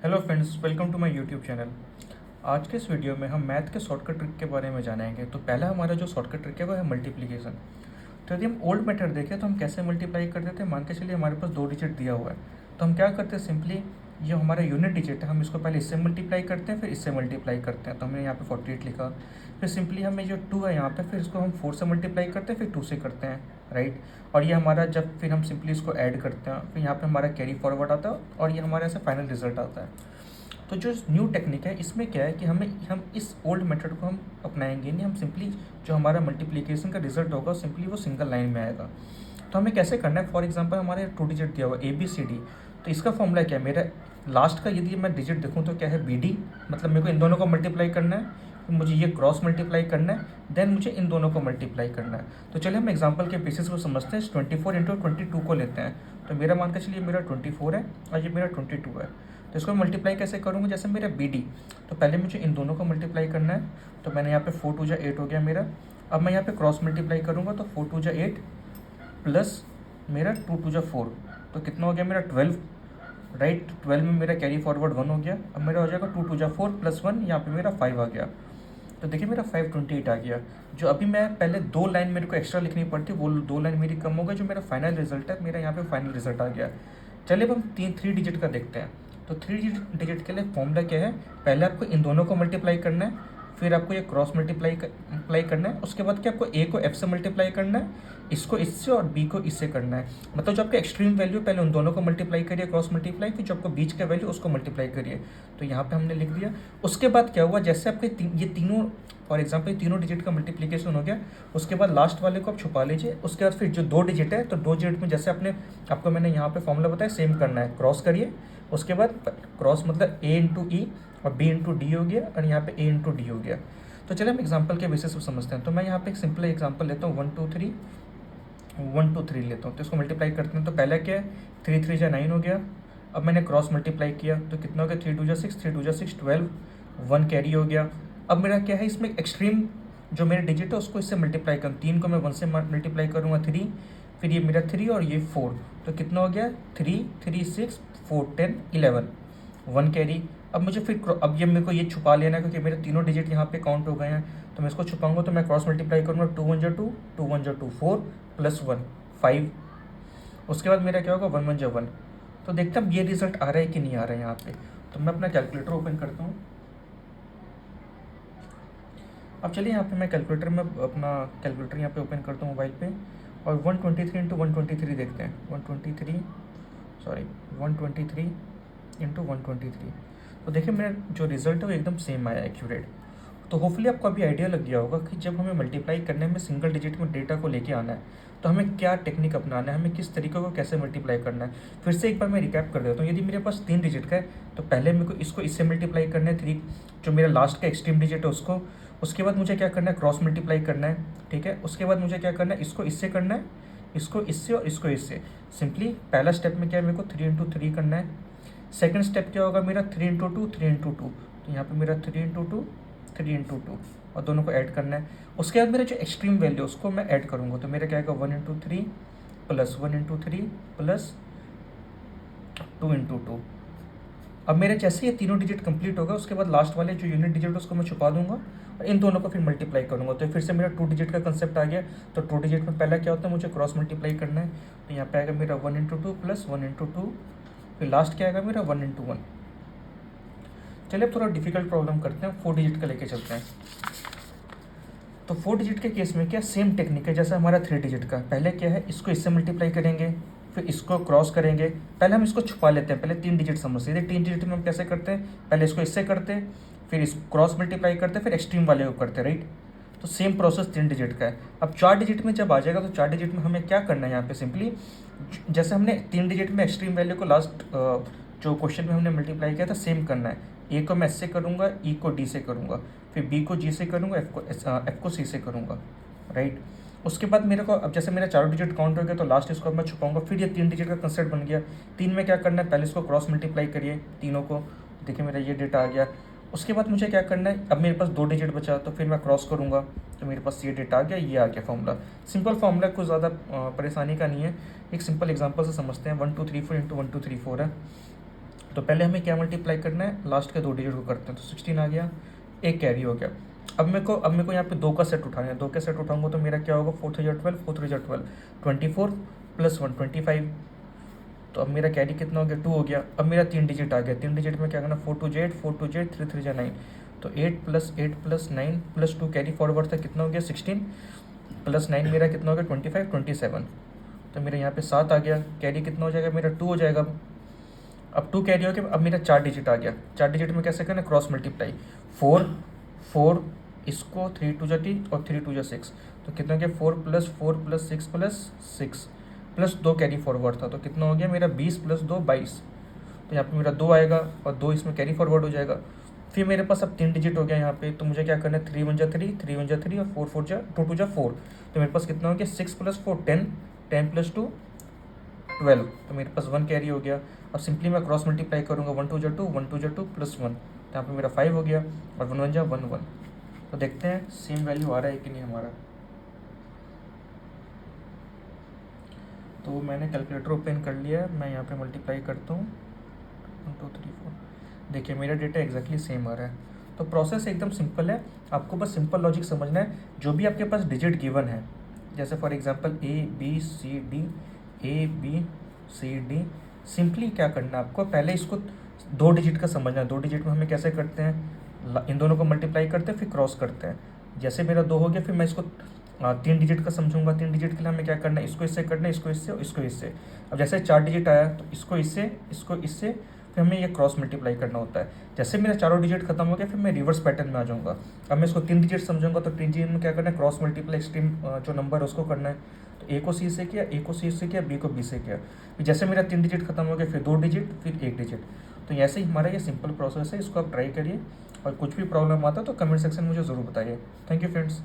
Hello friends, welcome to my YouTube channel. आज के इस वीडियो में हम मैथ के शॉर्टकट ट्रिक के बारे में जानेंगे। तो पहला हमारा जो शॉर्टकट ट्रिक है वो है मल्टीप्लिकेशन। तो यदि हम ओल्ड मेथड देखें तो हम कैसे मल्टीप्लाई करते थे। मान के चलिए हमारे पास 2 डिजिट दिया हुआ है, तो हम क्या करते हैं, सिंपली ये हमारा यूनिट डिजिट है, हम इसको पहले इससे मल्टीप्लाई करते हैं, फिर इससे मल्टीप्लाई करते हैं। तो हमने यहाँ पे 48 लिखा। फिर सिंपली हमें जो 2 है यहाँ पे, फिर इसको हम 4 से मल्टीप्लाई करते हैं, फिर 2 से करते हैं, राइट। और ये हमारा जब फिर हम सिंपली इसको ऐड करते हैं, फिर यहाँ पे हमारा कैरी फॉरवर्ड आता है और ये हमारे ऐसे फाइनल रिजल्ट आता है। तो जो न्यू टेक्निक है इसमें क्या है कि हम इस ओल्ड मेथड को हम अपनाएंगे नहीं। हम सिंपली जो हमारा मल्टीप्लिकेशन का रिजल्ट होगा सिंपली वो सिंगल लाइन में आएगा। तो हमें कैसे करना है, फॉर एग्जांपल हमारे 2 डिजिट दिया हुआ ABCD। तो इसका फॉर्मूला क्या है, मेरा लास्ट का यदि मैं डिजिट देखूँ तो क्या है BD, मतलब मेरे को इन दोनों को मल्टीप्लाई करना है, फिर मुझे ये क्रॉस मल्टीप्लाई करना है, देन मुझे इन दोनों को मल्टीप्लाई करना है। तो चलिए हम एग्जांपल के बेसिस को समझते हैं। 24 इंटू 22 को लेते हैं। तो मेरा मान के चलिए मेरा 24 है और ये मेरा 22 है। तो इसको मल्टीप्लाई कैसे करूँगा, जैसे मेरा BD, तो पहले मुझे इन दोनों को मल्टीप्लाई करना है। तो मैंने यहाँ पे 4 2 जा 8 हो गया मेरा। अब मैं यहाँ पे क्रॉस मल्टीप्लाई करूँगा तो 4 2 जा 8 प्लस मेरा 2 2 जा 4, तो कितना हो गया मेरा 12, राइट। 12 में मेरा कैरी फॉरवर्ड 1 हो गया। अब मेरा हो जाएगा 2 2 जा 4 प्लस 1, यहाँ पे मेरा 5 आ गया। तो देखिए मेरा 528 आ गया। जो अभी मैं पहले 2 लाइन मेरे को एक्स्ट्रा लिखनी पड़ती, वो 2 लाइन मेरी कम हो गई। जो मेरा फाइनल रिजल्ट है, मेरा यहाँ पे फाइनल रिजल्ट आ गया। चलिए अब हम 3 डिजिट का देखते हैं। तो 3 डिजिट के लिए फॉर्मूला क्या है, पहले आपको इन दोनों को मल्टीप्लाई करना है, फिर आपको ये क्रॉस मल्टीप्लाई करना है। उसके बाद क्या आपको A को F से मल्टीप्लाई करना है, इसको इससे और B को इससे करना है। मतलब जो आपका एक्सट्रीम वैल्यू, पहले उन दोनों को मल्टीप्लाई करिए क्रॉस मल्टीप्लाई, फिर जो आपको बीच का वैल्यू उसको मल्टीप्लाई करिए। तो यहाँ पे हमने लिख दिया। उसके बाद क्या हुआ, जैसे आपके ये तीनों, फॉर एग्जाम्पल ये तीनों डिजिट का मल्टीप्लीकेशन हो गया, उसके बाद लास्ट वाले को आप छुपा लीजिए। उसके बाद फिर जो 2 डिजिट है, तो 2 डिजिट में जैसे आपको मैंने यहाँ पे फॉर्मूला बताया सेम करना है, क्रॉस करिए। उसके बाद क्रॉस मतलब A इंटू ई और B इंटू डी हो गया, और यहाँ पे A इंटू डी हो गया। तो चलिए हम एग्जाम्पल के बेसिस पर समझते हैं। तो मैं यहाँ पे एक सिंपल एग्जाम्पल लेता हूँ, 1 2 3 1 2 3 लेता हूँ। तो इसको मल्टीप्लाई करते हैं। तो पहला क्या है, 3 3 जा 9 हो गया। अब मैंने क्रॉस मल्टीप्लाई किया तो कितना हो गया, 3 2 जा 6 3 2 जा 6 12, 1 कैरी हो गया। अब मेरा क्या है, इसमें एक्सट्रीम जो मेरा डिजिट है उसको इससे मल्टीप्लाई करूँ। 3 को मैं 1 से मल्टीप्लाई करूँगा 3, फिर ये मेरा 3 और ये 4, तो कितना हो गया 3 3 6 4 10 11, 1 कैरी। अब मुझे फिर अब ये मेरे को ये छुपा लेना है, क्योंकि मेरे तीनों डिजिट यहाँ पे काउंट हो गए हैं। तो मैं इसको छुपाऊंगा, तो मैं क्रॉस मल्टीप्लाई करूँगा, 2 1 जा 2 2 1 जा 2 4 प्लस 1 5। उसके बाद मेरा क्या होगा, 1 1 जा 1। तो देखते हैं अब ये रिजल्ट आ रहा है कि नहीं आ रहा है यहाँ पे। तो मैं अपना कैलकुलेटर ओपन करता हूँ। अब चलिए यहाँ पे मैं कैलकुलेटर में अपना कैलकुलेटर यहाँ पे ओपन करता हूँ मोबाइल पे, और 123 इंटू 123 देखते हैं। 123 इंटू 123। तो देखिए मेरा जो रिजल्ट है वो एकदम सेम आया, एक्यूरेट। तो होपफुली आपको अभी आइडिया लग गया होगा कि जब हमें मल्टीप्लाई करने में सिंगल डिजिट में डेटा को लेके आना है, तो हमें क्या टेक्निक अपनाना है, हमें किस तरीके को कैसे मल्टीप्लाई करना है। फिर से एक बार मैं रिकैप कर देता हूँ। यदि मेरे पास 3 डिजिट का है, तो पहले मेरे को इसको इससे मल्टीप्लाई करना है 3, जो मेरा लास्ट का एक्सट्रीम डिजिट है उसको। उसके बाद मुझे क्या करना है, क्रॉस मल्टीप्लाई करना है, ठीक है। उसके बाद मुझे क्या करना है, इसको इससे करना है, इसको इससे और इसको इससे। सिंपली पहला स्टेप में क्या है, मेरे को 3 इंटू 3 करना है। सेकंड स्टेप क्या होगा मेरा, 3 इंटू 2 3 इंटू 2। तो यहाँ पे मेरा 3 इंटू 2 3 इंटू 2, और दोनों को ऐड करना है। उसके बाद मेरा जो एक्सट्रीम वैल्यू उसको मैं ऐड करूँगा। तो मेरा क्या आएगा, 1 into 3 plus 1 into 3 plus 2 into 2। अब मेरे जैसे ये तीनों डिजिट कंप्लीट होगा, उसके बाद लास्ट वाले जो यूनिट डिजिट है उसको मैं छुपा दूंगा, और इन दोनों को फिर मल्टीप्लाई करूंगा। तो फिर से मेरा 2 डिजिट का कंसेप्ट आ गया। तो 2 डिजिट में पहला क्या होता है, मुझे क्रॉस मल्टीप्लाई करना है। तो यहाँ पे आएगा मेरा 1 इंटू 2 प्लस 1 इंटू 2, फिर लास्ट क्या आएगा मेरा 1 इंटू 1। चलिए अब थोड़ा डिफिकल्ट प्रॉब्लम करते हैं, 4 डिजिट का लेके चलते हैं। तो 4 डिजिट के केस में क्या सेम टेक्निक है जैसा हमारा 3 डिजिट का। पहले क्या है, इसको इससे मल्टीप्लाई करेंगे, फिर इसको क्रॉस करेंगे। पहले हम इसको छुपा लेते हैं, पहले 3 डिजिट समझते हैं। 3 डिजिट में हम कैसे करते हैं, पहले इसको इससे करते हैं, फिर इस क्रॉस मल्टीप्लाई करते हैं, फिर एक्सट्रीम वाले को करते हैं, राइट। तो सेम प्रोसेस 3 डिजिट का है। अब 4 डिजिट में जब आ जाएगा, तो 4 डिजिट में हमें क्या करना है, यहाँ पे सिंपली जैसे हमने 3 डिजिट में एक्सट्रीम वैल्यू को लास्ट जो क्वेश्चन में हमने मल्टीप्लाई किया था, सेम करना है। ए को मैं एस से करूँगा, ई को डी से करूँगा, फिर बी को जी से करूँगा, एफ को सी से करूँगा, राइट। उसके बाद मेरे को अब जैसे मेरा 4 डिजिट काउंट हो गया, तो लास्ट इसको अब मैं छुपाऊंगा। फिर ये 3 डिजिट का कंसेप्ट बन गया। 3 में क्या करना है, पहले इसको क्रॉस मल्टीप्लाई करिए तीनों को, देखिए मेरा ये डेटा आ गया। उसके बाद मुझे क्या करना है, अब मेरे पास 2 डिजिट बचा, तो फिर मैं क्रॉस करूँगा, तो मेरे पास ये डेटा आ गया, ये आ गया फॉर्मूला। सिंपल फॉर्मूला, कुछ ज़्यादा परेशानी का नहीं है। एक सिंपल एग्जांपल से समझते हैं। 1 2 3 4 इंटू 1 2 3 4 है। तो पहले हमें क्या मल्टीप्लाई करना है, लास्ट के 2 डिजिट को करते हैं। तो 16 आ गया, एक कैरी हो गया। अब मेरे को यहाँ पे 2 का सेट उठाना है। 2 का सेट उठाऊंगा तो मेरा क्या होगा, 4 3 12, 4 3 12, 24 + 1 25। तो अब मेरा कैरी कितना हो गया, 2 हो गया। अब मेरा 3 डिजिट आ गया। 3 डिजिट में क्या करना, 4 2 8, 4 2 8, 3 3 9। तो 8 + 8 + 9 + 2 कैरी फॉरवर्ड था, कितना हो गया 16, + 9 मेरा कितना हो गया 25 27। तो मेरा यहाँ पे 7 आ गया। कैरी कितना हो जाएगा मेरा, 2 हो जाएगा। अब 2 कैरी हो गया। अब मेरा 4 डिजिट आ गया। 4 डिजिट में कैसे करना, क्रॉस मल्टीप्लाई, 4 4 इसको 3 2 जा 3 और 3 2 जा 6। तो कितना हो गया, 4 + 4 + 6 + 6 + 2 कैरी फॉरवर्ड था, तो कितना हो गया मेरा 20 + 2 22। तो यहाँ पे मेरा 2 आएगा और 2 इसमें कैरी फॉरवर्ड हो जाएगा। फिर मेरे पास अब 3 डिजिट हो गया यहाँ पे। तो मुझे क्या करना है, 3 1 जा 3, 3 1 जा 3 और 4 4 जा 2 2 जा 4। तो मेरे पास कितना हो गया, 6 + 4 10, 10 + 2 12। तो मेरे पास 1 कैरी हो गया। अब सिंपली मैं क्रॉस मल्टीप्लाई करूँगा, 1 2 जा 2, 1 2 जा 2 + 1। तो यहाँ पे मेरा 5 हो गया और 1 1 जा 1 1। तो देखते हैं सेम वैल्यू आ रहा है कि नहीं हमारा। तो मैंने कैलकुलेटर ओपन कर लिया है, मैं यहाँ पे मल्टीप्लाई करता हूँ, 1 2 3 4। देखिए मेरा डेटा एग्जैक्टली सेम आ रहा है। तो प्रोसेस एकदम सिंपल है, आपको बस सिंपल लॉजिक समझना है। जो भी आपके पास डिजिट गिवन है, जैसे for example A B C D, simply क्या करना है आपको, पहले इसको 2 डिजिट का समझना है। 2 डिजिट में हमें कैसे करते हैं, इन दोनों को मल्टीप्लाई करते हैं फिर क्रॉस करते हैं। जैसे मेरा 2 हो गया, फिर मैं इसको 3 डिजिट का समझूंगा। 3 डिजिट के लिए हमें क्या करना है, इसको इससे करना है, इसको इससे और इसको इससे। अब जैसे 4 डिजिट आया तो इसको इससे फिर हमें ये क्रॉस मल्टीप्लाई करना होता है। जैसे मेरा चारों डिजिट खत्म हो गया, फिर मैं रिवर्स पैटर्न में आ जाऊँगा। अब मैं इसको 3 डिजिट समझूंगा, तो 3 डिजिट में क्या करना है, क्रॉस मल्टीप्लाई एक्सट्रीम जो नंबर है उसको करना है। तो ए को सी से किया, ए को सी से किया, बी को बी से किया। फिर जैसे मेरा 3 डिजिट खत्म हो गया, फिर 2 डिजिट, फिर 1 डिजिट। तो ऐसे ही हमारा ये सिंपल प्रोसेस है, इसको आप ट्राई करिए। और कुछ भी प्रॉब्लम आता है तो कमेंट सेक्शन में मुझे ज़रूर बताइए। Thank you friends.